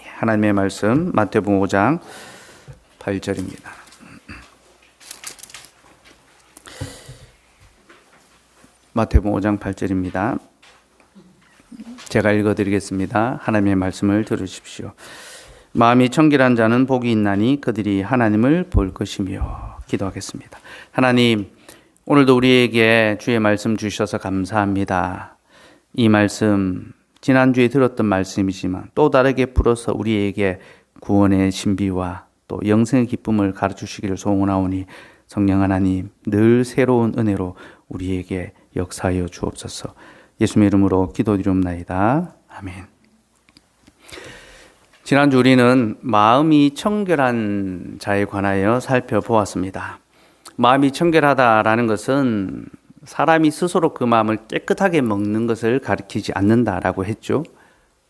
하나님의 말씀 마태복음 5장 8절입니다. 마태복음 5장 8절입니다. 제가 읽어드리겠습니다. 하나님의 말씀을 들으십시오. 마음이 청결한 자는 복이 있나니 그들이 하나님을 볼 것이며. 기도하겠습니다. 하나님, 오늘도 우리에게 주의 말씀 주셔서 감사합니다. 이 말씀 지난주에 들었던 말씀이지만 또 다르게 풀어서 우리에게 구원의 신비와 또 영생의 기쁨을 가르치시기를 소원하오니 성령 하나님 늘 새로운 은혜로 우리에게 역사하여 주옵소서. 예수님의 이름으로 기도드리옵나이다. 아멘. 지난주 우리는 마음이 청결한 자에 관하여 살펴보았습니다. 마음이 청결하다라는 것은 사람이 스스로 그 마음을 깨끗하게 먹는 것을 가리키지 않는다라고 했죠.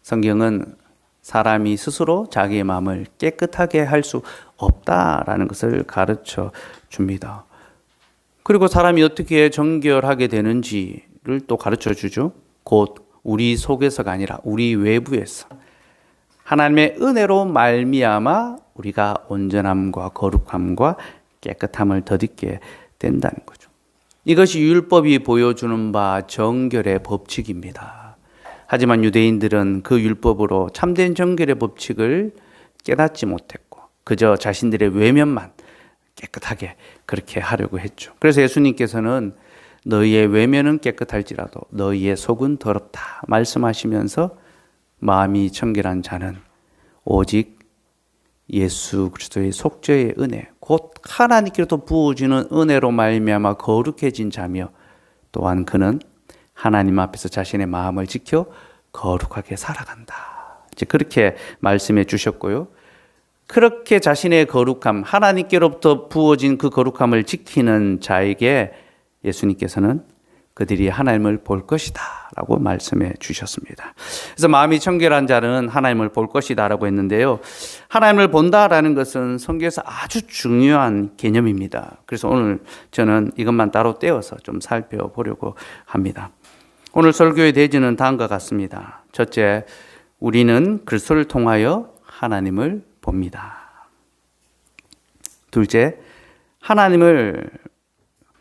성경은 사람이 스스로 자기의 마음을 깨끗하게 할 수 없다라는 것을 가르쳐 줍니다. 그리고 사람이 어떻게 정결하게 되는지를 또 가르쳐 주죠. 곧 우리 속에서가 아니라 우리 외부에서 하나님의 은혜로 말미암아 우리가 온전함과 거룩함과 깨끗함을 덧입게 된다는 거죠. 이것이 율법이 보여주는 바 정결의 법칙입니다. 하지만 유대인들은 그 율법으로 참된 정결의 법칙을 깨닫지 못했고 그저 자신들의 외면만 깨끗하게 그렇게 하려고 했죠. 그래서 예수님께서는 너희의 외면은 깨끗할지라도 너희의 속은 더럽다 말씀하시면서 마음이 청결한 자는 오직 예수 그리스도의 속죄의 은혜, 곧 하나님께로부터 부어주는 은혜로 말미암아 거룩해진 자며 또한 그는 하나님 앞에서 자신의 마음을 지켜 거룩하게 살아간다. 이제 그렇게 말씀해 주셨고요. 그렇게 자신의 거룩함, 하나님께로부터 부어진 그 거룩함을 지키는 자에게 예수님께서는 그들이 하나님을 볼 것이다 라고 말씀해 주셨습니다. 그래서 마음이 청결한 자는 하나님을 볼 것이다 라고 했는데요. 하나님을 본다라는 것은 성경에서 아주 중요한 개념입니다. 그래서 오늘 저는 이것만 따로 떼어서 좀 살펴보려고 합니다. 오늘 설교의 대지는 다음과 같습니다. 첫째, 우리는 그리스도를 통하여 하나님을 봅니다. 둘째, 하나님을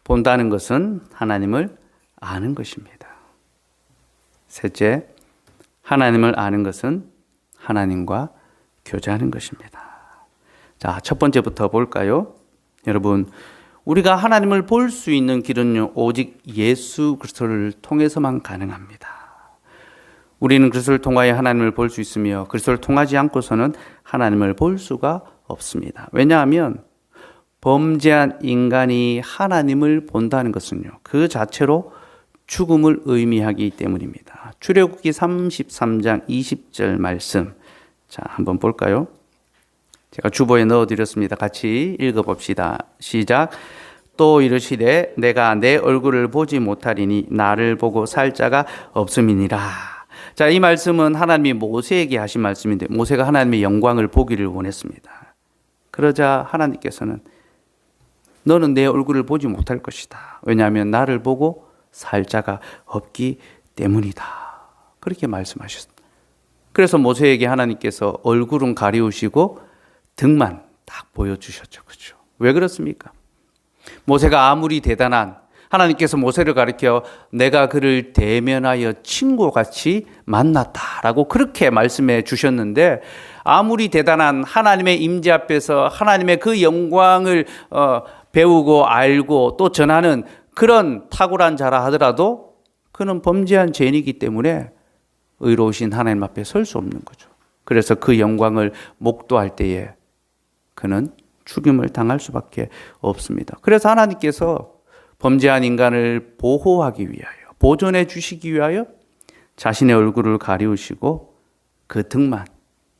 본다는 것은 하나님을 아는 것입니다. 셋째, 하나님을 아는 것은 하나님과 교제하는 것입니다. 자, 첫 번째부터 볼까요? 여러분, 우리가 하나님을 볼 수 있는 길은요, 오직 예수 그리스도를 통해서만 가능합니다. 우리는 그리스도를 통하여 하나님을 볼 수 있으며 그리스도를 통하지 않고서는 하나님을 볼 수가 없습니다. 왜냐하면 범죄한 인간이 하나님을 본다는 것은요, 그 자체로 죽음을 의미하기 때문입니다. 출애굽기 33장 20절 말씀, 자, 한번 볼까요? 제가 주보에 넣어드렸습니다. 같이 읽어봅시다. 시작. 또 이르시되 내가 내 얼굴을 보지 못하리니 나를 보고 살 자가 없음이니라. 자, 이 말씀은 하나님이 모세에게 하신 말씀인데 모세가 하나님의 영광을 보기를 원했습니다. 그러자 하나님께서는 너는 내 얼굴을 보지 못할 것이다. 왜냐하면 나를 보고 살 자가 없기 때문이다. 그렇게 말씀하셨습니다. 그래서 모세에게 하나님께서 얼굴은 가리우시고 등만 딱 보여주셨죠. 그렇죠? 왜 그렇습니까? 모세가 아무리 대단한, 하나님께서 모세를 가리켜 내가 그를 대면하여 친구같이 만났다라고 그렇게 말씀해 주셨는데, 아무리 대단한 하나님의 임재 앞에서 하나님의 그 영광을 배우고 알고 또 전하는 그런 탁월한 자라 하더라도 그는 범죄한 죄인이기 때문에 의로우신 하나님 앞에 설 수 없는 거죠. 그래서 그 영광을 목도할 때에 그는 죽임을 당할 수밖에 없습니다. 그래서 하나님께서 범죄한 인간을 보호하기 위하여, 보존해 주시기 위하여 자신의 얼굴을 가리우시고 그 등만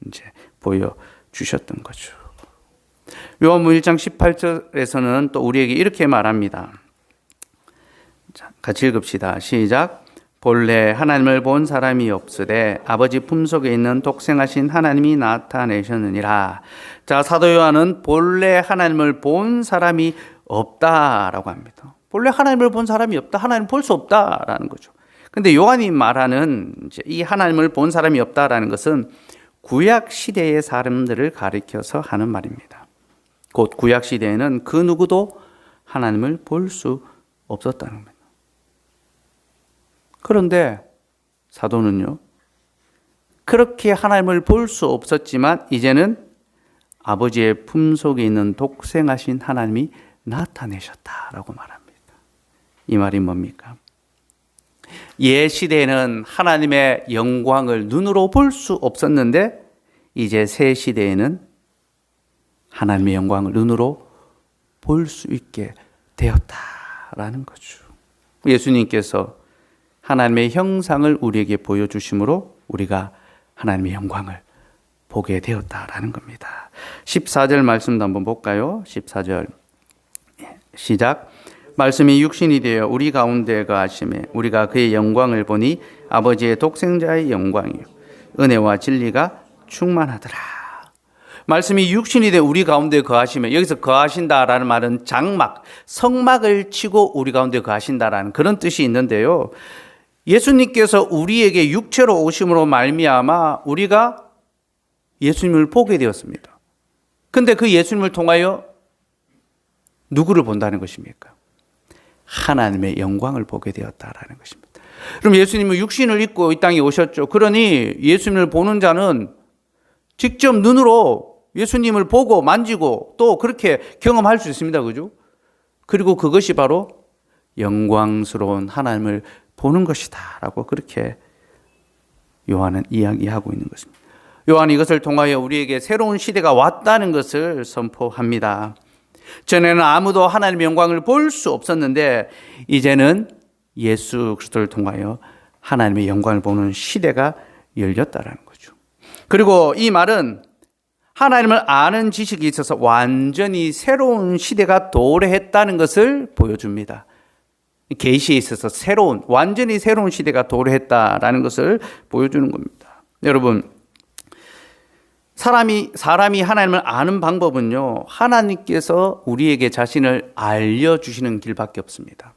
이제 보여주셨던 거죠. 요한복음 1장 18절에서는 또 우리에게 이렇게 말합니다. 자, 같이 읽읍시다. 시작. 본래 하나님을 본 사람이 없으되 아버지 품속에 있는 독생하신 하나님이 나타내셨느니라. 자, 사도 요한은 본래 하나님을 본 사람이 없다라고 합니다. 본래 하나님을 본 사람이 없다. 하나님을 볼 수 없다라는 거죠. 근데 요한이 말하는 이 하나님을 본 사람이 없다라는 것은 구약 시대의 사람들을 가리켜서 하는 말입니다. 곧 구약 시대에는 그 누구도 하나님을 볼 수 없었다는 겁니다. 그런데 사도는요, 그렇게 하나님을 볼 수 없었지만 이제는 아버지의 품속에 있는 독생하신 하나님이 나타내셨다라고 말합니다. 이 말이 뭡니까? 옛 시대에는 하나님의 영광을 눈으로 볼 수 없었는데 이제 새 시대에는 하나님의 영광을 눈으로 볼 수 있게 되었다라는 거죠. 예수님께서 하나님의 형상을 우리에게 보여주심으로 우리가 하나님의 영광을 보게 되었다라는 겁니다. 14절 말씀도 한번 볼까요? 14절 시작. 말씀이 육신이 되어 우리 가운데 거하심에 우리가 그의 영광을 보니 아버지의 독생자의 영광이요 은혜와 진리가 충만하더라. 말씀이 육신이 되어 우리 가운데 거하시면, 여기서 거하신다라는 말은 장막, 성막을 치고 우리 가운데 거하신다라는 그런 뜻이 있는데요. 예수님께서 우리에게 육체로 오심으로 말미암아 우리가 예수님을 보게 되었습니다. 근데 그 예수님을 통하여 누구를 본다는 것입니까? 하나님의 영광을 보게 되었다라는 것입니다. 그럼 예수님은 육신을 입고 이 땅에 오셨죠. 그러니 예수님을 보는 자는 직접 눈으로 예수님을 보고 만지고 또 그렇게 경험할 수 있습니다. 그죠? 그리고 그것이 바로 영광스러운 하나님을 보는 것이다 라고 그렇게 요한은 이야기하고 있는 것입니다. 요한이 이것을 통하여 우리에게 새로운 시대가 왔다는 것을 선포합니다. 전에는 아무도 하나님의 영광을 볼 수 없었는데 이제는 예수 그리스도를 통하여 하나님의 영광을 보는 시대가 열렸다는 거죠. 그리고 이 말은 하나님을 아는 지식이 있어서 완전히 새로운 시대가 도래했다는 것을 보여줍니다. 계시에 있어서 완전히 새로운 시대가 도래했다라는 것을 보여주는 겁니다. 여러분, 사람이 하나님을 아는 방법은요, 하나님께서 우리에게 자신을 알려주시는 길밖에 없습니다.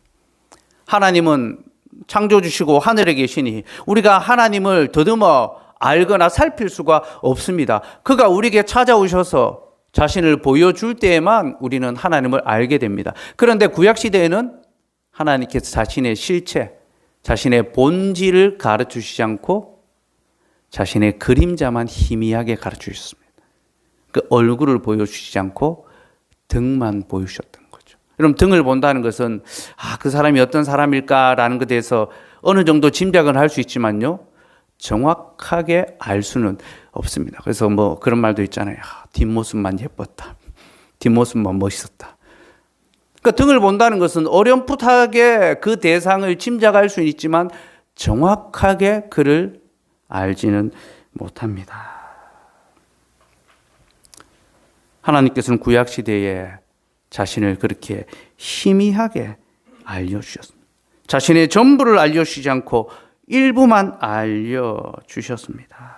하나님은 창조주시고 하늘에 계시니 우리가 하나님을 더듬어 알거나 살필 수가 없습니다. 그가 우리에게 찾아오셔서 자신을 보여줄 때에만 우리는 하나님을 알게 됩니다. 그런데 구약시대에는 하나님께서 자신의 실체, 자신의 본질을 가르치시지 않고 자신의 그림자만 희미하게 가르치셨습니다. 그 얼굴을 보여주시지 않고 등만 보여주셨던 거죠. 여러분, 등을 본다는 것은 그 사람이 어떤 사람일까라는 것에 대해서 어느 정도 짐작을 할 수 있지만요, 정확하게 알 수는 없습니다. 그래서 그런 말도 있잖아요. 뒷모습만 예뻤다. 뒷모습만 멋있었다. 그러니까 등을 본다는 것은 어렴풋하게 그 대상을 짐작할 수는 있지만 정확하게 그를 알지는 못합니다. 하나님께서는 구약시대에 자신을 그렇게 희미하게 알려주셨습니다. 자신의 전부를 알려주시지 않고 일부만 알려주셨습니다.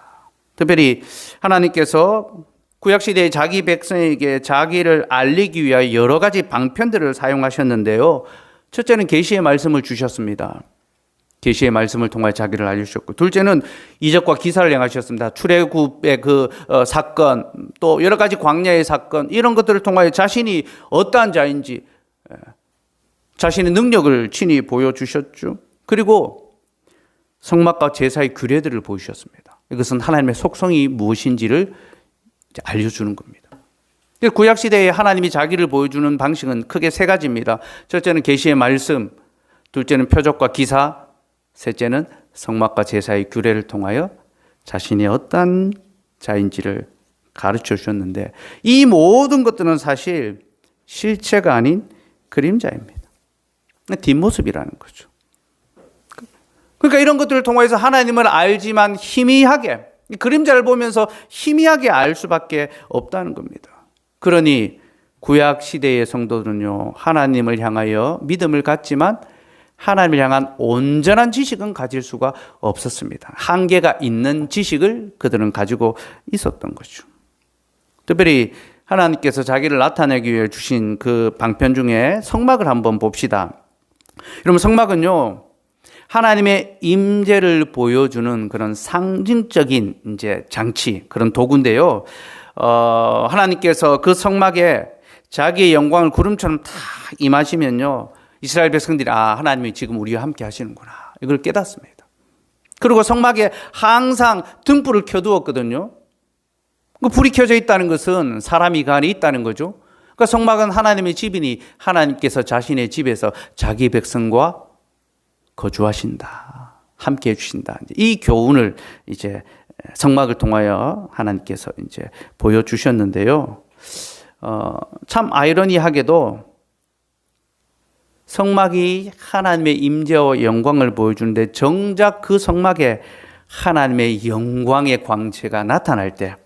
특별히 하나님께서 구약시대의 자기 백성에게 자기를 알리기 위하여 여러 가지 방편들을 사용하셨는데요. 첫째는 계시의 말씀을 주셨습니다. 계시의 말씀을 통해 자기를 알려주셨고, 둘째는 이적과 기사를 행하셨습니다. 출애굽의 그 사건, 또 여러 가지 광야의 사건, 이런 것들을 통하여 자신이 어떠한 자인지 자신의 능력을 친히 보여주셨죠. 그리고 성막과 제사의 규례들을 보여주셨습니다. 이것은 하나님의 속성이 무엇인지를 알려주는 겁니다. 구약시대에 하나님이 자기를 보여주는 방식은 크게 세 가지입니다. 첫째는 계시의 말씀, 둘째는 표적과 기사, 셋째는 성막과 제사의 규례를 통하여 자신이 어떤 자인지를 가르쳐 주셨는데, 이 모든 것들은 사실 실체가 아닌 그림자입니다. 뒷모습이라는 거죠. 그러니까 이런 것들을 통해서 하나님을 알지만 희미하게, 그림자를 보면서 희미하게 알 수밖에 없다는 겁니다. 그러니 구약 시대의 성도들은요, 하나님을 향하여 믿음을 갖지만 하나님을 향한 온전한 지식은 가질 수가 없었습니다. 한계가 있는 지식을 그들은 가지고 있었던 거죠. 특별히 하나님께서 자기를 나타내기 위해 주신 그 방편 중에 성막을 한번 봅시다. 여러분, 성막은요, 하나님의 임재를 보여주는 그런 상징적인 이제 장치, 그런 도구인데요. 하나님께서 그 성막에 자기의 영광을 구름처럼 다 임하시면요, 이스라엘 백성들이 하나님이 지금 우리와 함께 하시는구나, 이걸 깨닫습니다. 그리고 성막에 항상 등불을 켜두었거든요. 그 불이 켜져 있다는 것은 사람이 그 안에 있다는 거죠. 그러니까 성막은 하나님의 집이니 하나님께서 자신의 집에서 자기 백성과 거주하신다, 함께 해주신다. 이 교훈을 이제 성막을 통하여 하나님께서 이제 보여주셨는데요. 참 아이러니하게도 성막이 하나님의 임재와 영광을 보여주는데, 정작 그 성막에 하나님의 영광의 광채가 나타날 때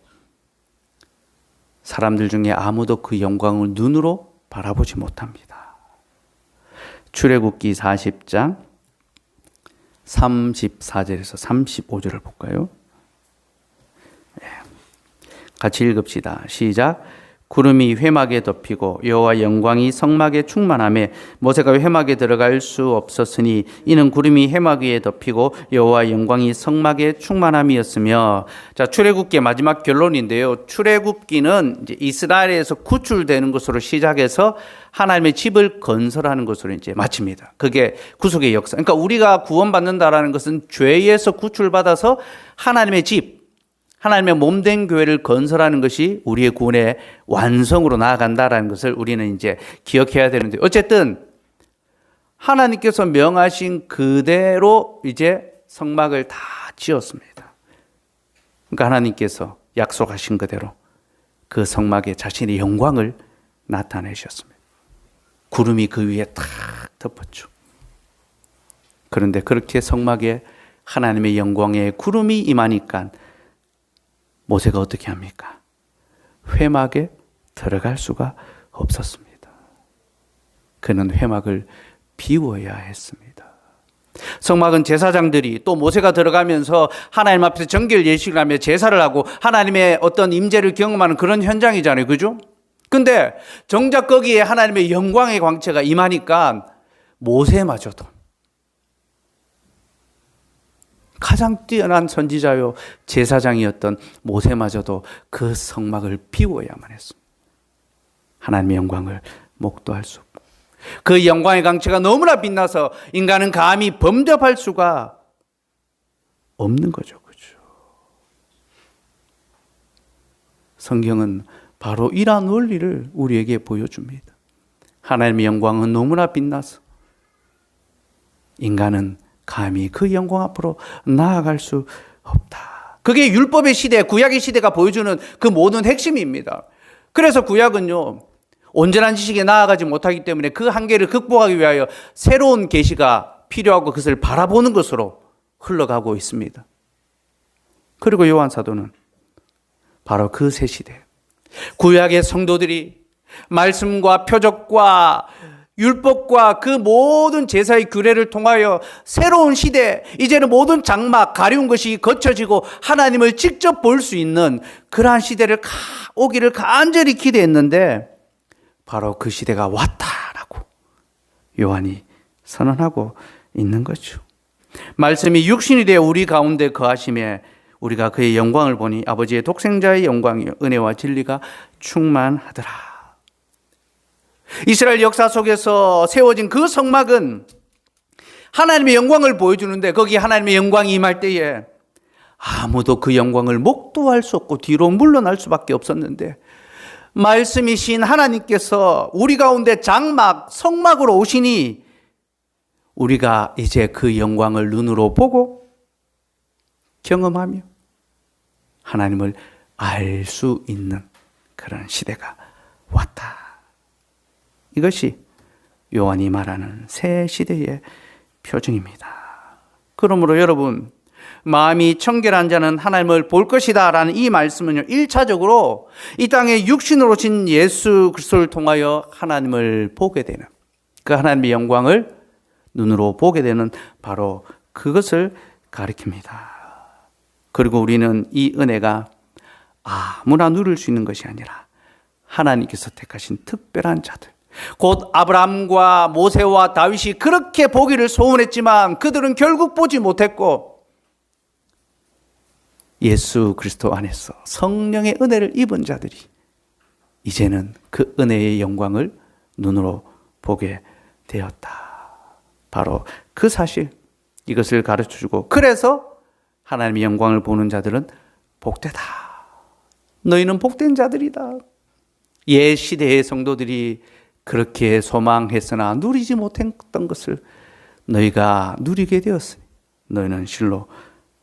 사람들 중에 아무도 그 영광을 눈으로 바라보지 못합니다. 출애굽기 40장 34절에서 35절을 볼까요? 같이 읽읍시다. 시작. 구름이 회막에 덮이고 여호와 영광이 성막에 충만하매 모세가 회막에 들어갈 수 없었으니 이는 구름이 회막 위에 덮이고 여호와 영광이 성막에 충만함이었으며. 자, 출애굽기의 마지막 결론인데요. 출애굽기는 이제 이스라엘에서 구출되는 것으로 시작해서 하나님의 집을 건설하는 것으로 이제 마칩니다. 그게 구속의 역사. 그러니까 우리가 구원받는다라는 것은 죄에서 구출받아서 하나님의 집, 하나님의 몸된 교회를 건설하는 것이 우리의 구원의 완성으로 나아간다라는 것을 우리는 이제 기억해야 되는데, 어쨌든 하나님께서 명하신 그대로 이제 성막을 다 지었습니다. 그러니까 하나님께서 약속하신 그대로 그 성막에 자신의 영광을 나타내셨습니다. 구름이 그 위에 탁 덮었죠. 그런데 그렇게 성막에 하나님의 영광의 구름이 임하니까 모세가 어떻게 합니까? 회막에 들어갈 수가 없었습니다. 그는 회막을 비워야 했습니다. 성막은 제사장들이 또 모세가 들어가면서 하나님 앞에서 정결 예식을 하며 제사를 하고 하나님의 어떤 임재를 경험하는 그런 현장이잖아요. 그죠? 근데 정작 거기에 하나님의 영광의 광채가 임하니까 모세마저도, 가장 뛰어난 선지자요 제사장이었던 모세마저도 그 성막을 비워야만 했습니다. 하나님의 영광을 목도할 수 없고, 그 영광의 광채가 너무나 빛나서 인간은 감히 범접할 수가 없는 거죠. 그렇죠? 성경은 바로 이러한 원리를 우리에게 보여줍니다. 하나님의 영광은 너무나 빛나서 인간은 감히 그 영광 앞으로 나아갈 수 없다. 그게 율법의 시대, 구약의 시대가 보여주는 그 모든 핵심입니다. 그래서 구약은요, 온전한 지식에 나아가지 못하기 때문에 그 한계를 극복하기 위하여 새로운 계시가 필요하고 그것을 바라보는 것으로 흘러가고 있습니다. 그리고 요한 사도는 바로 그 새 시대, 구약의 성도들이 말씀과 표적과 율법과 그 모든 제사의 규례를 통하여 새로운 시대, 이제는 모든 장막, 가려운 것이 거쳐지고 하나님을 직접 볼 수 있는 그러한 시대를 오기를 간절히 기대했는데, 바로 그 시대가 왔다라고 요한이 선언하고 있는 거죠. 말씀이 육신이 되어 우리 가운데 거하심에 우리가 그의 영광을 보니 아버지의 독생자의 영광이요 은혜와 진리가 충만하더라. 이스라엘 역사 속에서 세워진 그 성막은 하나님의 영광을 보여주는데, 거기 하나님의 영광이 임할 때에 아무도 그 영광을 목도할 수 없고 뒤로 물러날 수밖에 없었는데, 말씀이신 하나님께서 우리 가운데 장막, 성막으로 오시니 우리가 이제 그 영광을 눈으로 보고 경험하며 하나님을 알 수 있는 그런 시대가 왔다. 이것이 요한이 말하는 새 시대의 표징입니다. 그러므로 여러분, 마음이 청결한 자는 하나님을 볼 것이다 라는 이 말씀은요, 1차적으로 이 땅에 육신으로 오신 예수 그리스도를 통하여 하나님을 보게 되는, 그 하나님의 영광을 눈으로 보게 되는 바로 그것을 가리킵니다. 그리고 우리는 이 은혜가 아무나 누릴 수 있는 것이 아니라 하나님께서 택하신 특별한 자들, 곧 아브라함과 모세와 다윗이 그렇게 보기를 소원했지만 그들은 결국 보지 못했고, 예수 그리스도 안에서 성령의 은혜를 입은 자들이 이제는 그 은혜의 영광을 눈으로 보게 되었다. 바로 그 사실, 이것을 가르쳐주고, 그래서 하나님의 영광을 보는 자들은 복되다. 너희는 복된 자들이다. 옛 시대의 성도들이 그렇게 소망했으나 누리지 못했던 것을 너희가 누리게 되었으니 너희는 실로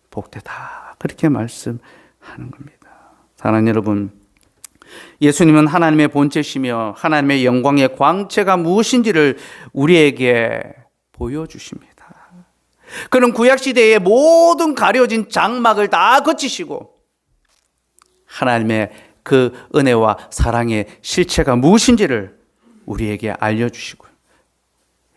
복되다. 그렇게 말씀하는 겁니다. 사랑하는 여러분, 예수님은 하나님의 본체시며 하나님의 영광의 광채가 무엇인지를 우리에게 보여주십니다. 그는 구약시대의 모든 가려진 장막을 다 거치시고 하나님의 그 은혜와 사랑의 실체가 무엇인지를 우리에게 알려주시고요.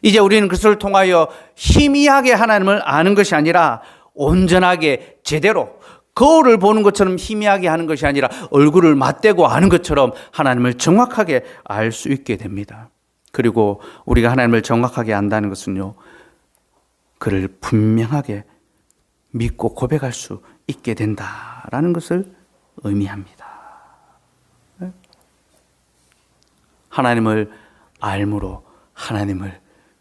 이제 우리는 그것을 통하여 희미하게 하나님을 아는 것이 아니라 온전하게 제대로, 거울을 보는 것처럼 희미하게 하는 것이 아니라 얼굴을 맞대고 아는 것처럼 하나님을 정확하게 알 수 있게 됩니다. 그리고 우리가 하나님을 정확하게 안다는 것은요, 그를 분명하게 믿고 고백할 수 있게 된다라는 것을 의미합니다. 하나님을 알므로 하나님을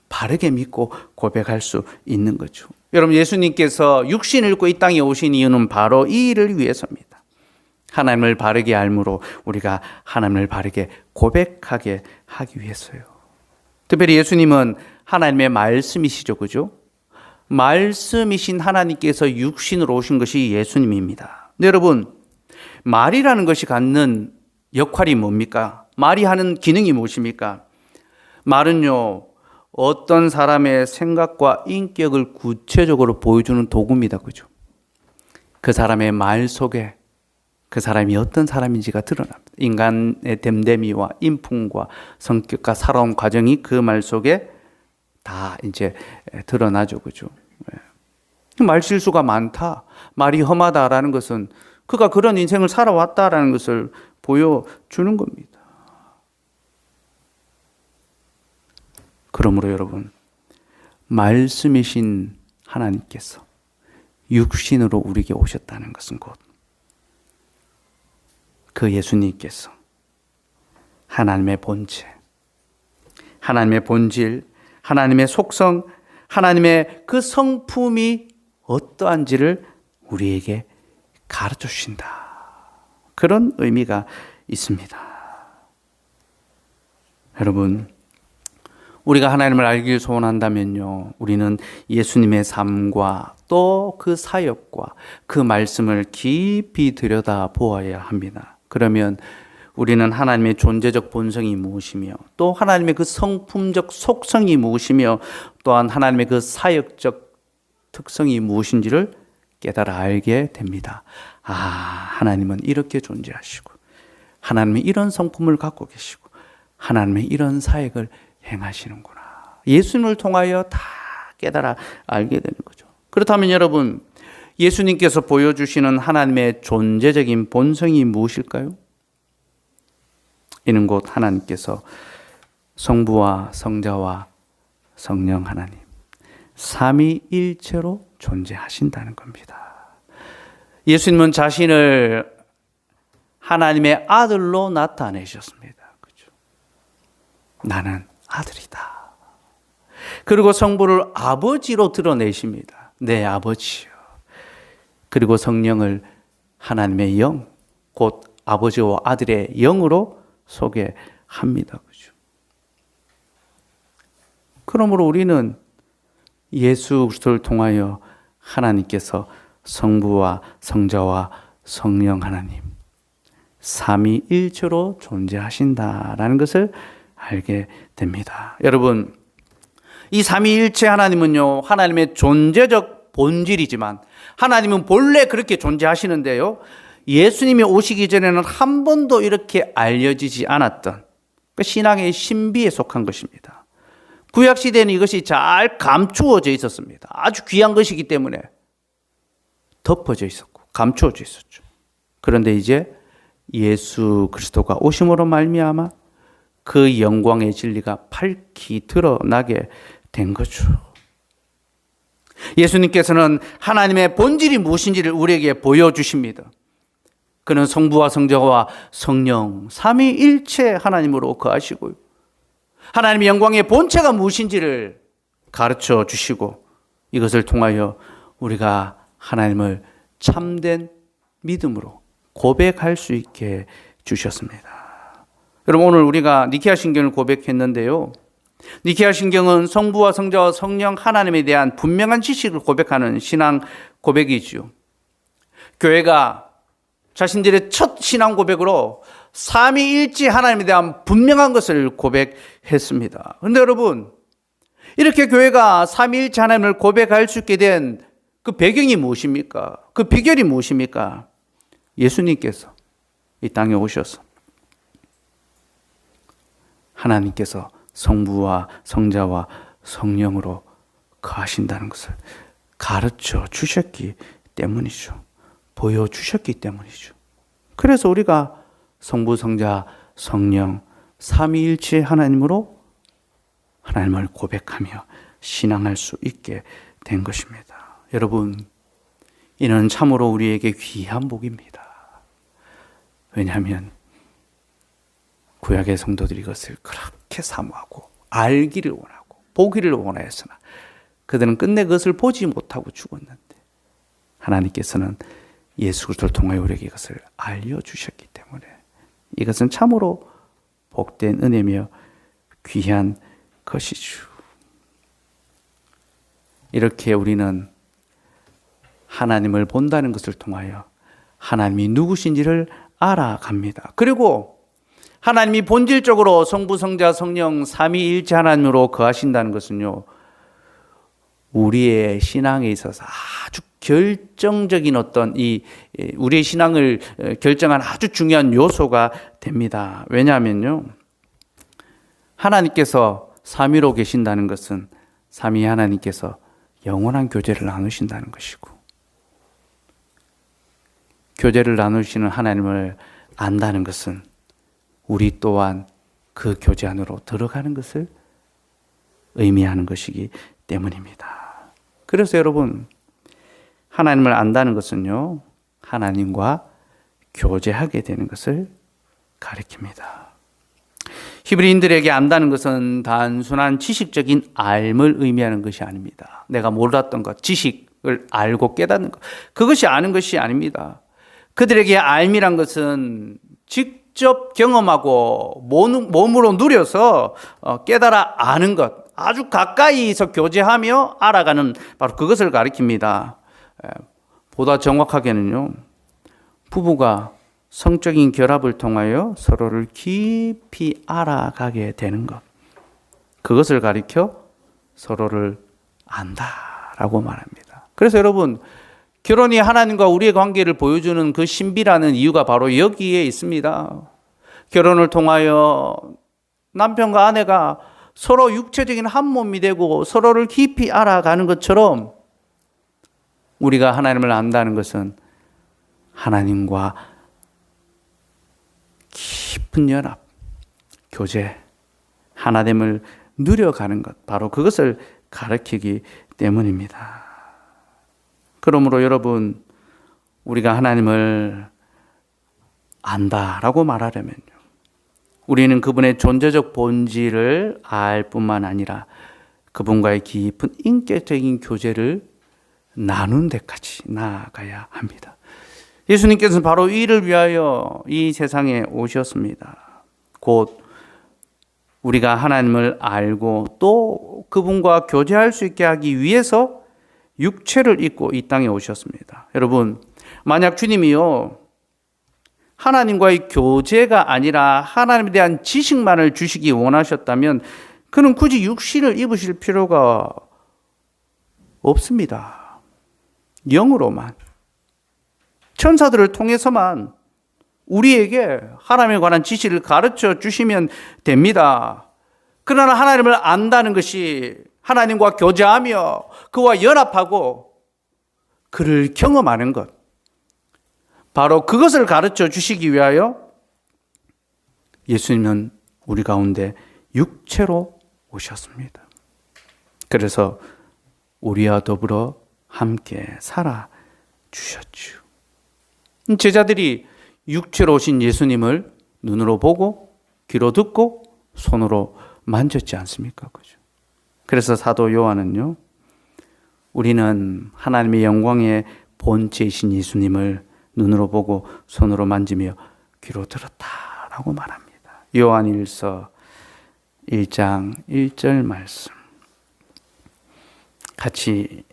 바르게 믿고 고백할 수 있는 거죠. 여러분, 예수님께서 육신을 입고 이 땅에 오신 이유는 바로 이 일을 위해서입니다. 하나님을 바르게 알므로 우리가 하나님을 바르게 고백하게 하기 위해서요. 특별히 예수님은 하나님의 말씀이시죠, 그죠? 말씀이신 하나님께서 육신으로 오신 것이 예수님입니다. 여러분, 말이라는 것이 갖는 역할이 뭡니까? 말이 하는 기능이 무엇입니까? 말은요, 어떤 사람의 생각과 인격을 구체적으로 보여주는 도구입니다. 그죠? 그 사람의 말 속에 그 사람이 어떤 사람인지가 드러납니다. 인간의 됨됨이와 인품과 성격과 살아온 과정이 그 말 속에 다 이제 드러나죠. 그죠? 말 실수가 많다, 말이 험하다라는 것은 그가 그런 인생을 살아왔다라는 것을 보여주는 겁니다. 그러므로 여러분, 말씀이신 하나님께서 육신으로 우리에게 오셨다는 것은 곧 그 예수님께서 하나님의 본체, 하나님의 본질, 하나님의 속성, 하나님의 그 성품이 어떠한지를 우리에게 가르쳐 주신다. 그런 의미가 있습니다. 여러분, 우리가 하나님을 알기를 소원한다면요, 우리는 예수님의 삶과 또 그 사역과 그 말씀을 깊이 들여다 보아야 합니다. 그러면 우리는 하나님의 존재적 본성이 무엇이며, 또 하나님의 그 성품적 속성이 무엇이며, 또한 하나님의 그 사역적 특성이 무엇인지를 깨달아 알게 됩니다. 아, 하나님은 이렇게 존재하시고, 하나님은 이런 성품을 갖고 계시고, 하나님은 이런 사역을 행하시는구나. 예수님을 통하여 다 깨달아 알게 되는 거죠. 그렇다면 여러분, 예수님께서 보여주시는 하나님의 존재적인 본성이 무엇일까요? 이는 곧 하나님께서 성부와 성자와 성령 하나님 삼위일체로 존재하신다는 겁니다. 예수님은 자신을 하나님의 아들로 나타내셨습니다. 그렇죠? 나는 아들이다. 그리고 성부를 아버지로 드러내십니다. 내 아버지요. 그리고 성령을 하나님의 영, 곧 아버지와 아들의 영으로 소개합니다. 그죠? 그러므로 우리는 예수 그리스도를 통하여 하나님께서 성부와 성자와 성령 하나님 삼위일체로 존재하신다라는 것을 알게 됩니다. 여러분, 이 삼위일체 하나님은요, 하나님의 존재적 본질이지만 하나님은 본래 그렇게 존재하시는데요, 예수님이 오시기 전에는 한 번도 이렇게 알려지지 않았던 그 신앙의 신비에 속한 것입니다. 구약시대는 이것이 잘 감추어져 있었습니다. 아주 귀한 것이기 때문에 덮어져 있었고 감추어져 있었죠. 그런데 이제 예수 그리스도가 오심으로 말미암아 그 영광의 진리가 밝히 드러나게 된 거죠. 예수님께서는 하나님의 본질이 무엇인지를 우리에게 보여주십니다. 그는 성부와 성자와 성령 삼위일체 하나님으로 거하시고요. 하나님의 영광의 본체가 무엇인지를 가르쳐 주시고 이것을 통하여 우리가 하나님을 참된 믿음으로 고백할 수 있게 주셨습니다. 여러분, 오늘 우리가 니케아 신경을 고백했는데요. 니케아 신경은 성부와 성자와 성령 하나님에 대한 분명한 지식을 고백하는 신앙 고백이지요. 교회가 자신들의 첫 신앙 고백으로 삼위일체 하나님에 대한 분명한 것을 고백했습니다. 그런데 여러분, 이렇게 교회가 삼위일체 하나님을 고백할 수 있게 된 그 배경이 무엇입니까? 그 비결이 무엇입니까? 예수님께서 이 땅에 오셔서 하나님께서 성부와 성자와 성령으로 거하신다는 것을 가르쳐 주셨기 때문이죠. 보여주셨기 때문이죠. 그래서 우리가 성부, 성자, 성령 삼위일체 하나님으로 하나님을 고백하며 신앙할 수 있게 된 것입니다. 여러분, 이는 참으로 우리에게 귀한 복입니다. 왜냐하면 구약의 성도들이 이것을 그렇게 사모하고 알기를 원하고 보기를 원하였으나 그들은 끝내 그것을 보지 못하고 죽었는데 하나님께서는 예수 그리스도를 통하여 우리에게 이것을 알려주셨기 때문에 이것은 참으로 복된 은혜며 귀한 것이죠. 이렇게 우리는 하나님을 본다는 것을 통하여 하나님이 누구신지를 알아갑니다. 그리고 하나님이 본질적으로 성부, 성자, 성령 삼위일체 하나님으로 거하신다는 것은요, 우리의 신앙에 있어서 아주 결정적인 어떤 우리의 신앙을 결정한 아주 중요한 요소가 됩니다. 왜냐하면요, 하나님께서 삼위로 계신다는 것은 삼위 하나님께서 영원한 교제를 나누신다는 것이고, 교제를 나누시는 하나님을 안다는 것은 우리 또한 그 교제 안으로 들어가는 것을 의미하는 것이기 때문입니다. 그래서 여러분, 하나님을 안다는 것은요, 하나님과 교제하게 되는 것을 가리킵니다. 히브리인들에게 안다는 것은 단순한 지식적인 알을 의미하는 것이 아닙니다. 내가 몰랐던 것, 지식을 알고 깨닫는 것, 그것이 아는 것이 아닙니다. 그들에게 알미란 것은 직접 경험하고 몸으로 누려서 깨달아 아는 것, 아주 가까이서 교제하며 알아가는 바로 그것을 가리킵니다. 보다 정확하게는요, 부부가 성적인 결합을 통하여 서로를 깊이 알아가게 되는 것, 그것을 가리켜 서로를 안다라고 말합니다. 그래서 여러분, 결혼이 하나님과 우리의 관계를 보여주는 그 신비라는 이유가 바로 여기에 있습니다. 결혼을 통하여 남편과 아내가 서로 육체적인 한 몸이 되고 서로를 깊이 알아가는 것처럼 우리가 하나님을 안다는 것은 하나님과 깊은 연합, 교제, 하나됨을 누려가는 것, 바로 그것을 가리키기 때문입니다. 그러므로 여러분, 우리가 하나님을 안다라고 말하려면요, 우리는 그분의 존재적 본질을 알 뿐만 아니라 그분과의 깊은 인격적인 교제를 나눈 데까지 나아가야 합니다. 예수님께서는 바로 이를 위하여 이 세상에 오셨습니다. 곧 우리가 하나님을 알고 또 그분과 교제할 수 있게 하기 위해서 육체를 입고 이 땅에 오셨습니다. 여러분, 만약 주님이요, 하나님과의 교제가 아니라 하나님에 대한 지식만을 주시기 원하셨다면 그는 굳이 육신을 입으실 필요가 없습니다. 영으로만, 천사들을 통해서만 우리에게 하나님에 관한 지식을 가르쳐 주시면 됩니다. 그러나 하나님을 안다는 것이 하나님과 교제하며 그와 연합하고 그를 경험하는 것, 바로 그것을 가르쳐 주시기 위하여 예수님은 우리 가운데 육체로 오셨습니다. 그래서 우리와 더불어 함께 살아 주셨죠. 제자들이 육체로 오신 예수님을 눈으로 보고 귀로 듣고 손으로 만졌지 않습니까? 그죠? 그래서 사도 요한은요, 우리는 하나님의 영광의 본체이신 예수님을 눈으로 보고 손으로 만지며 귀로 들었다라고 말합니다. 요한일서 1장 1절 말씀 같이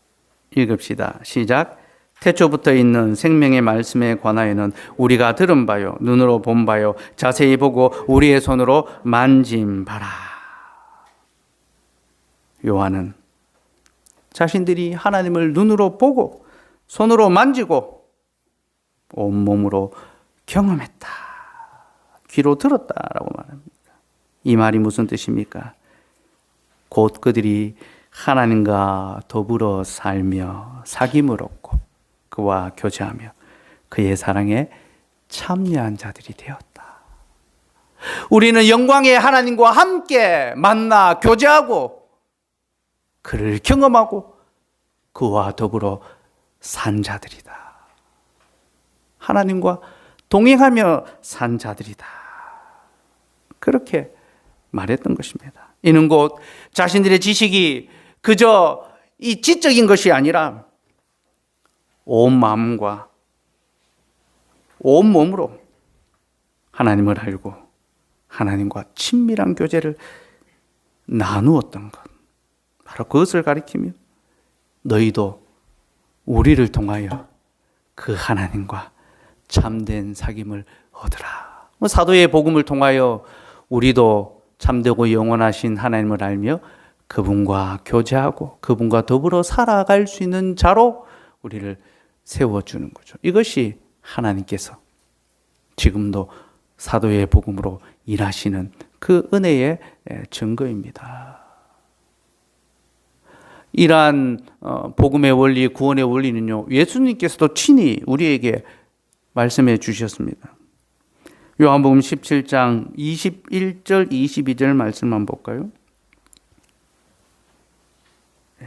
읽읍시다. 시작. 태초부터 있는 생명의 말씀에 관하여는 우리가 들은 바요, 눈으로 본 바요, 자세히 보고 우리의 손으로 만진 바라. 요한은 자신들이 하나님을 눈으로 보고 손으로 만지고 온몸으로 경험했다, 귀로 들었다라고 말합니다. 이 말이 무슨 뜻입니까? 곧 그들이 하나님과 더불어 살며 사귐을 얻고 그와 교제하며 그의 사랑에 참여한 자들이 되었다. 우리는 영광의 하나님과 함께 만나 교제하고 그를 경험하고 그와 더불어 산 자들이다. 하나님과 동행하며 산 자들이다. 그렇게 말했던 것입니다. 이는 곧 자신들의 지식이 그저 이 지적인 것이 아니라 온 마음과 온 몸으로 하나님을 알고 하나님과 친밀한 교제를 나누었던 것, 바로 그것을 가리키며 너희도 우리를 통하여 그 하나님과 참된 사귐을 얻으라. 사도의 복음을 통하여 우리도 참되고 영원하신 하나님을 알며 그분과 교제하고 그분과 더불어 살아갈 수 있는 자로 우리를 세워주는 거죠. 이것이 하나님께서 지금도 사도의 복음으로 일하시는 그 은혜의 증거입니다. 이러한 복음의 원리, 구원의 원리는요, 예수님께서도 친히 우리에게 말씀해 주셨습니다. 요한복음 17장 21절 22절 말씀만 볼까요?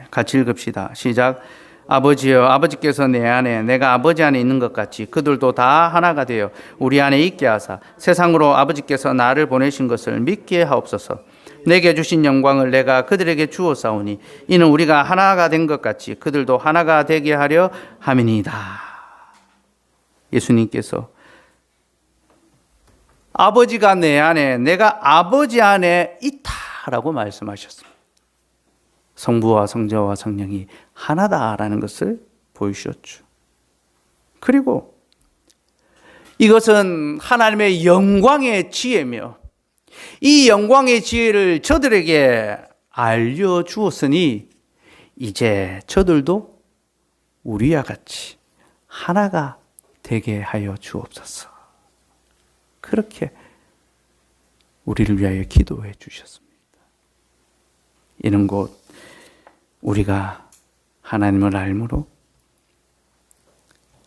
같이 읽읍시다. 시작. 아버지여, 아버지께서 내 안에 내가 아버지 안에 있는 것 같이 그들도 다 하나가 되어 우리 안에 있게 하사 세상으로 아버지께서 나를 보내신 것을 믿게 하옵소서. 내게 주신 영광을 내가 그들에게 주었사오니 이는 우리가 하나가 된 것 같이 그들도 하나가 되게 하려 함이니이다. 예수님께서 아버지가 내 안에 내가 아버지 안에 있다라고 말씀하셨습니다. 성부와 성자와 성령이 하나다라는 것을 보여주셨죠. 그리고 이것은 하나님의 영광의 지혜며 이 영광의 지혜를 저들에게 알려주었으니 이제 저들도 우리와 같이 하나가 되게 하여 주옵소서. 그렇게 우리를 위하여 기도해 주셨습니다. 이는 곧 우리가 하나님을 알므로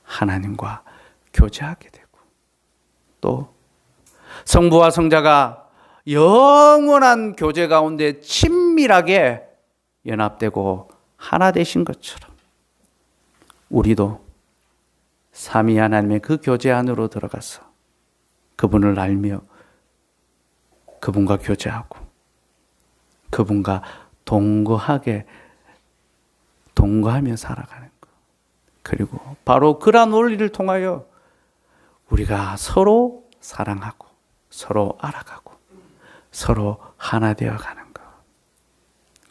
하나님과 교제하게 되고 또 성부와 성자가 영원한 교제 가운데 친밀하게 연합되고 하나 되신 것처럼 우리도 삼위 하나님의 그 교제 안으로 들어가서 그분을 알며 그분과 교제하고 그분과 동거하며 살아가는 것. 그리고 바로 그러한 원리를 통하여 우리가 서로 사랑하고 서로 알아가고 서로 하나 되어가는 것.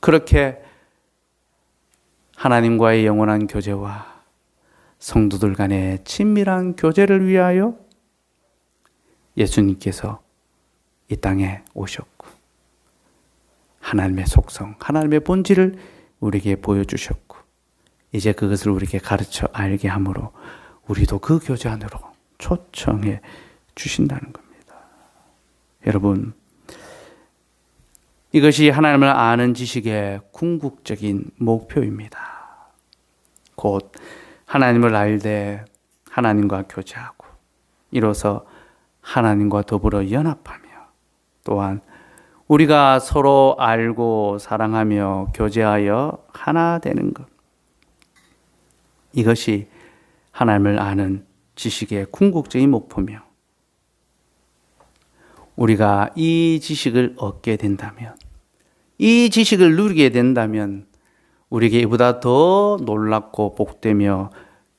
그렇게 하나님과의 영원한 교제와 성도들 간의 친밀한 교제를 위하여 예수님께서 이 땅에 오셨고 하나님의 속성, 하나님의 본질을 우리에게 보여주셨고 이제 그것을 우리에게 가르쳐 알게 함으로 우리도 그 교제 안으로 초청해 주신다는 겁니다. 여러분, 이것이 하나님을 아는 지식의 궁극적인 목표입니다. 곧 하나님을 알되 하나님과 교제하고 이로써 하나님과 더불어 연합하며 또한 우리가 서로 알고 사랑하며 교제하여 하나 되는 것. 이것이 하나님을 아는 지식의 궁극적인 목표며, 우리가 이 지식을 얻게 된다면, 이 지식을 누리게 된다면 우리에게 이보다 더 놀랍고 복되며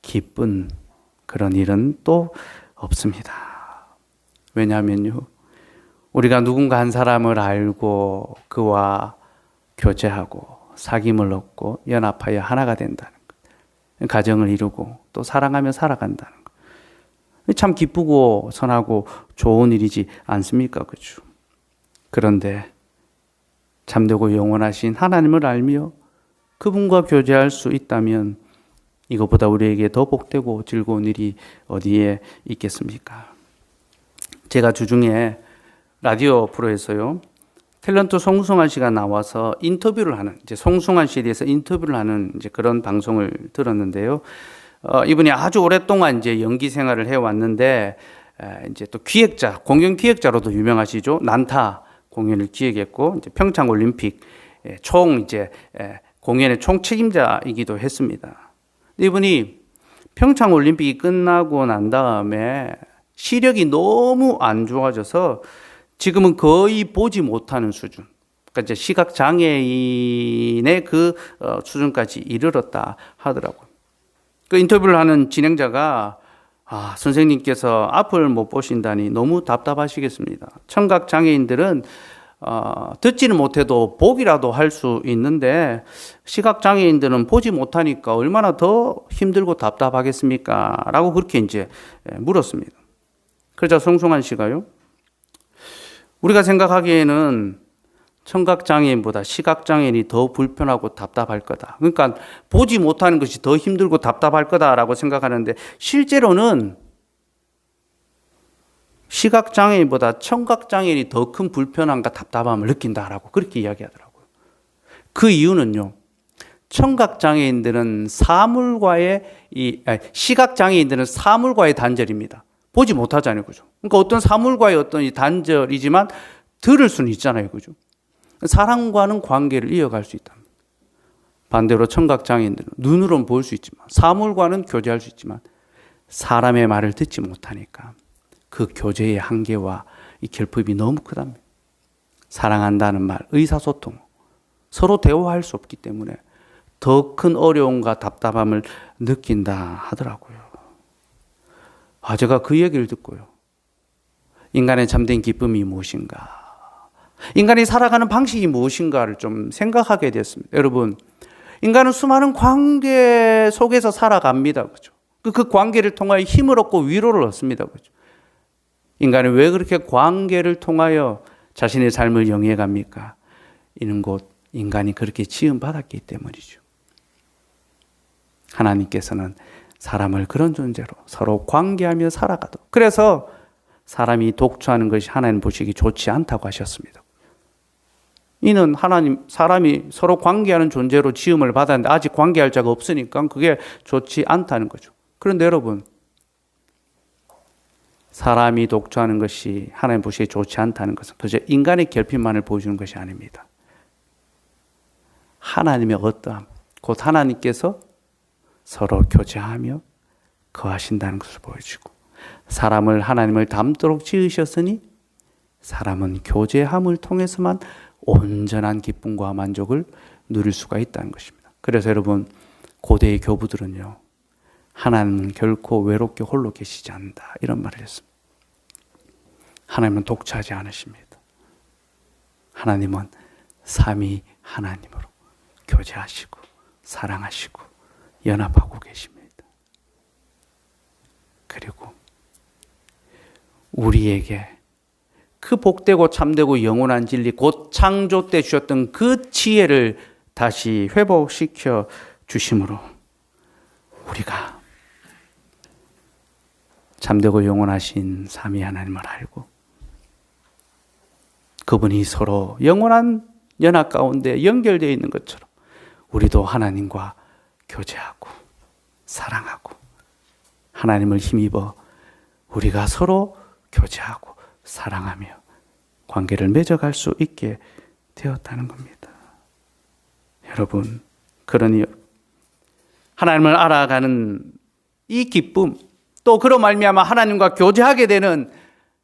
기쁜 그런 일은 또 없습니다. 왜냐하면요, 우리가 누군가 한 사람을 알고 그와 교제하고 사귐을 얻고 연합하여 하나가 된다는 것, 가정을 이루고 또 사랑하며 살아간다는 것, 참 기쁘고 선하고 좋은 일이지 않습니까? 그죠? 그런데 참되고 영원하신 하나님을 알며 그분과 교제할 수 있다면 이것보다 우리에게 더 복되고 즐거운 일이 어디에 있겠습니까? 제가 주중에 라디오 프로에서요, 탤런트 송승환 씨가 나와서 인터뷰를 하는, 이제 송승환 씨에 대해서 인터뷰를 하는 이제 그런 방송을 들었는데요. 이분이 아주 오랫동안 이제 연기 생활을 해왔는데, 이제 또 기획자, 공연 기획자로도 유명하시죠. 난타 공연을 기획했고, 이제 평창 올림픽 총 이제 공연의 총 책임자이기도 했습니다. 이분이 평창 올림픽이 끝나고 난 다음에 시력이 너무 안 좋아져서 지금은 거의 보지 못하는 수준, 그러니까 이제 시각 장애인의 그 수준까지 이르렀다 하더라고요. 그 인터뷰를 하는 진행자가 선생님께서 앞을 못 보신다니 너무 답답하시겠습니다. 청각 장애인들은 듣지는 못해도 보기라도 할 수 있는데 시각 장애인들은 보지 못하니까 얼마나 더 힘들고 답답하겠습니까? 라고 그렇게 이제 물었습니다. 그러자 송승환 씨가요, 우리가 생각하기에는 청각장애인보다 시각장애인이 더 불편하고 답답할 거다. 그러니까 보지 못하는 것이 더 힘들고 답답할 거다라고 생각하는데 실제로는 시각장애인보다 청각장애인이 더 큰 불편함과 답답함을 느낀다라고 그렇게 이야기하더라고요. 그 이유는요, 청각장애인들은 시각장애인들은 사물과의 단절입니다. 보지 못하잖아요. 그죠? 그러니까 어떤 사물과의 어떤 이 단절이지만 들을 수는 있잖아요. 그죠? 사람과는 관계를 이어갈 수 있다. 반대로 청각장애인들은 눈으로는 볼 수 있지만, 사물과는 교제할 수 있지만 사람의 말을 듣지 못하니까 그 교제의 한계와 이 결핍이 너무 크답니다. 사랑한다는 말, 의사소통, 서로 대화할 수 없기 때문에 더 큰 어려움과 답답함을 느낀다 하더라고요. 제가 그 얘기를 듣고요, 인간의 참된 기쁨이 무엇인가, 인간이 살아가는 방식이 무엇인가를 좀 생각하게 됐습니다. 여러분, 인간은 수많은 관계 속에서 살아갑니다. 그죠? 그 관계를 통하여 힘을 얻고 위로를 얻습니다. 그죠? 인간은 왜 그렇게 관계를 통하여 자신의 삶을 영위해 갑니까? 이는 곧 인간이 그렇게 지음받았기 때문이죠. 하나님께서는 사람을 그런 존재로 서로 관계하며 살아가도록, 그래서 사람이 독주하는 것이 하나님 보시기 좋지 않다고 하셨습니다. 이는 사람이 서로 관계하는 존재로 지음을 받았는데 아직 관계할 자가 없으니까 그게 좋지 않다는 거죠. 그런데 여러분, 사람이 독주하는 것이 하나님 보시기에 좋지 않다는 것은 그저 인간의 결핍만을 보여주는 것이 아닙니다. 하나님의 어떠함, 곧 하나님께서 서로 교제하며 거하신다는 것을 보여주고, 사람을 하나님을 닮도록 지으셨으니 사람은 교제함을 통해서만 온전한 기쁨과 만족을 누릴 수가 있다는 것입니다. 그래서 여러분, 고대의 교부들은요, 하나님은 결코 외롭게 홀로 계시지 않는다, 이런 말을 했습니다. 하나님은 독차하지 않으십니다. 하나님은 삼위 하나님으로 교제하시고 사랑하시고 연합하고 계십니다. 그리고 우리에게 그 복되고 참되고 영원한 진리, 곧 창조 때 주셨던 그 지혜를 다시 회복시켜 주심으로 우리가 참되고 영원하신 삼위 하나님을 알고 그분이 서로 영원한 연합 가운데 연결되어 있는 것처럼 우리도 하나님과 교제하고 사랑하고 하나님을 힘입어 우리가 서로 교제하고 사랑하며 관계를 맺어갈 수 있게 되었다는 겁니다. 여러분, 그러니 하나님을 알아가는 이 기쁨, 또 그로 말미암아 하나님과 교제하게 되는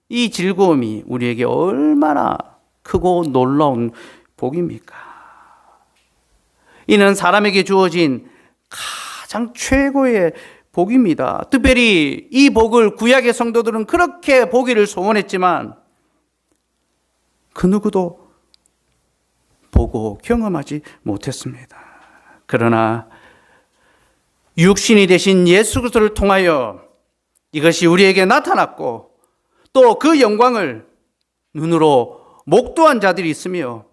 이 즐거움이 우리에게 얼마나 크고 놀라운 복입니까? 이는 사람에게 주어진 가장 최고의 복입니다. 특별히 이 복을 구약의 성도들은 그렇게 보기를 소원했지만 그 누구도 보고 경험하지 못했습니다. 그러나 육신이 되신 예수 그리스도를 통하여 이것이 우리에게 나타났고 또 그 영광을 눈으로 목도한 자들이 있으며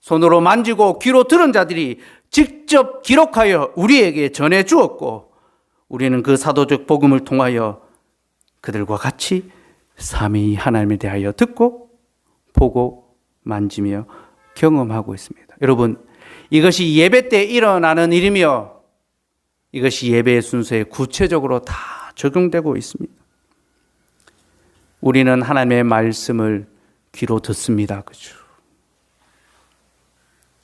손으로 만지고 귀로 들은 자들이 직접 기록하여 우리에게 전해 주었고 우리는 그 사도적 복음을 통하여 그들과 같이 삼위 하나님에 대하여 듣고 보고 만지며 경험하고 있습니다. 여러분, 이것이 예배 때 일어나는 일이며 이것이 예배의 순서에 구체적으로 다 적용되고 있습니다. 우리는 하나님의 말씀을 귀로 듣습니다. 그죠?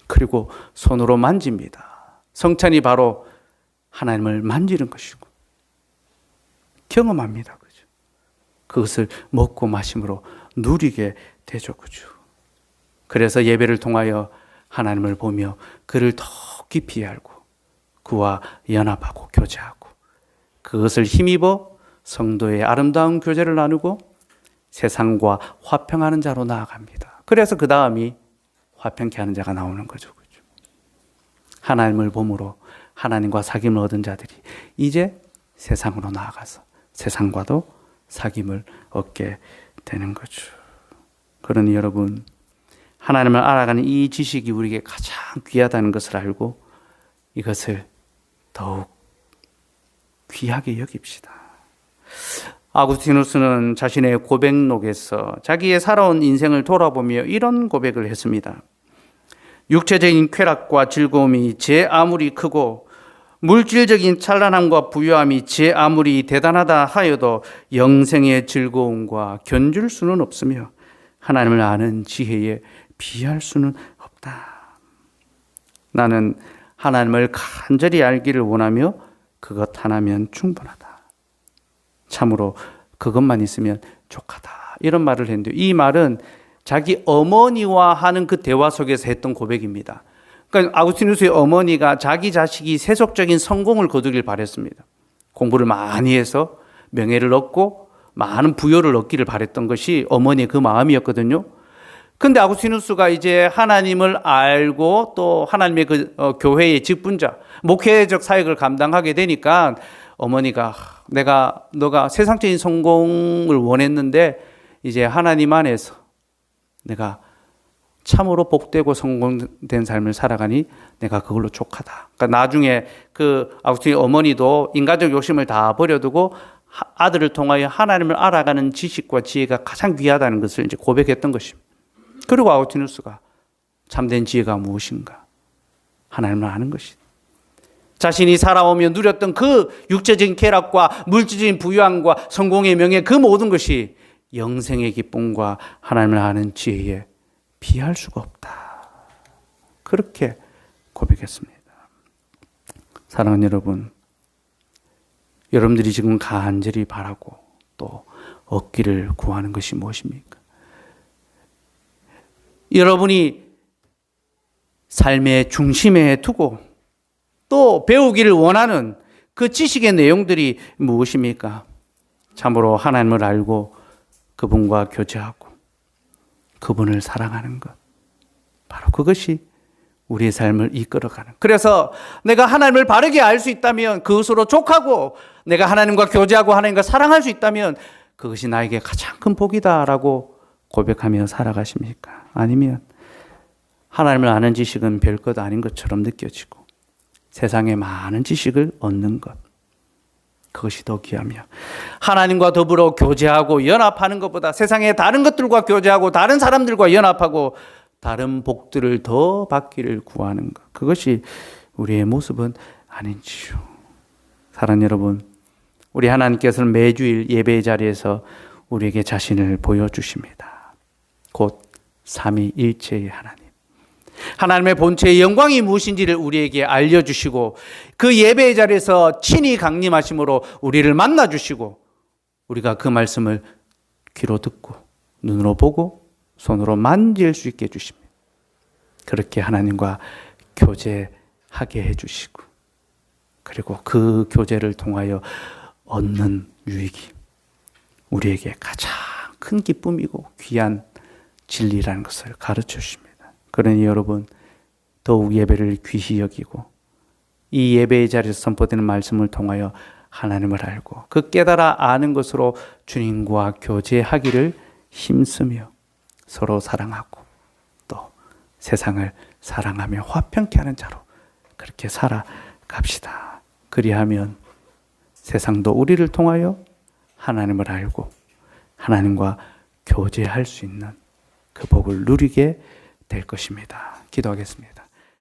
그리고 손으로 만집니다. 성찬이 바로 하나님을 만지는 것이고 경험합니다. 그죠? 그것을 먹고 마심으로 누리게 되죠. 그죠? 그래서 예배를 통하여 하나님을 보며 그를 더 깊이 알고 그와 연합하고 교제하고 그것을 힘입어 성도의 아름다운 교제를 나누고 세상과 화평하는 자로 나아갑니다. 그래서 그 다음이 화평케 하는 자가 나오는 거죠. 그죠? 하나님을 봄으로 하나님과 사귐을 얻은 자들이 이제 세상으로 나아가서 세상과도 사귐을 얻게 되는 거죠. 그러니 여러분, 하나님을 알아가는 이 지식이 우리에게 가장 귀하다는 것을 알고 이것을 더욱 귀하게 여깁시다. 아구스티누스는 자신의 고백록에서 자기의 살아온 인생을 돌아보며 이런 고백을 했습니다. 육체적인 쾌락과 즐거움이 제 아무리 크고 물질적인 찬란함과 부유함이 제 아무리 대단하다 하여도 영생의 즐거움과 견줄 수는 없으며 하나님을 아는 지혜에 비할 수는 없다. 나는 하나님을 간절히 알기를 원하며 그것 하나면 충분하다. 참으로 그것만 있으면 족하다. 이런 말을 했는데 이 말은 자기 어머니와 하는 그 대화 속에서 했던 고백입니다. 그러니까 아구스티누스의 어머니가 자기 자식이 세속적인 성공을 거두길 바랬습니다. 공부를 많이 해서 명예를 얻고 많은 부여를 얻기를 바랬던 것이 어머니의 그 마음이었거든요. 근데 아구스티누스가 이제 하나님을 알고 또 하나님의 그 교회의 직분자, 목회적 사역을 감당하게 되니까 어머니가 너가 세상적인 성공을 원했는데 이제 하나님 안에서 내가 참으로 복되고 성공된 삶을 살아가니 내가 그걸로 족하다. 그러니까 나중에 그 아구스틴 어머니도 인간적 욕심을 다 버려두고 아들을 통하여 하나님을 알아가는 지식과 지혜가 가장 귀하다는 것을 이제 고백했던 것입니다. 그리고 아구스티누스가 참된 지혜가 무엇인가? 하나님을 아는 것이다. 자신이 살아오며 누렸던 그 육체적인 쾌락과 물질적인 부유함과 성공의 명예 그 모든 것이 영생의 기쁨과 하나님을 아는 지혜에 비할 수가 없다. 그렇게 고백했습니다. 사랑하는 여러분, 여러분들이 지금 간절히 바라고 또 얻기를 구하는 것이 무엇입니까? 여러분이 삶의 중심에 두고 또 배우기를 원하는 그 지식의 내용들이 무엇입니까? 참으로 하나님을 알고 그분과 교제하고 그분을 사랑하는 것. 바로 그것이 우리의 삶을 이끌어가는. 그래서 내가 하나님을 바르게 알 수 있다면 그것으로 족하고 내가 하나님과 교제하고 하나님과 사랑할 수 있다면 그것이 나에게 가장 큰 복이다라고 고백하며 살아가십니까? 아니면 하나님을 아는 지식은 별것 아닌 것처럼 느껴지고 세상에 많은 지식을 얻는 것, 그것이 더 귀하며 하나님과 더불어 교제하고 연합하는 것보다 세상의 다른 것들과 교제하고 다른 사람들과 연합하고 다른 복들을 더 받기를 구하는 것, 그것이 우리의 모습은 아닌지요. 사랑하는 여러분, 우리 하나님께서는 매주일 예배의 자리에서 우리에게 자신을 보여주십니다. 곧 삼위일체의 하나님. 하나님의 본체의 영광이 무엇인지를 우리에게 알려주시고 그 예배의 자리에서 친히 강림하심으로 우리를 만나주시고 우리가 그 말씀을 귀로 듣고 눈으로 보고 손으로 만질 수 있게 해주십니다. 그렇게 하나님과 교제하게 해주시고 그리고 그 교제를 통하여 얻는 유익이 우리에게 가장 큰 기쁨이고 귀한 진리라는 것을 가르쳐 주십니다. 그러니 여러분 더욱 예배를 귀히 여기고 이 예배의 자리에서 선포되는 말씀을 통하여 하나님을 알고 그 깨달아 아는 것으로 주님과 교제하기를 힘쓰며 서로 사랑하고 또 세상을 사랑하며 화평케 하는 자로 그렇게 살아갑시다. 그리하면 세상도 우리를 통하여 하나님을 알고 하나님과 교제할 수 있는 그 복을 누리게 될 것입니다. 기도하겠습니다.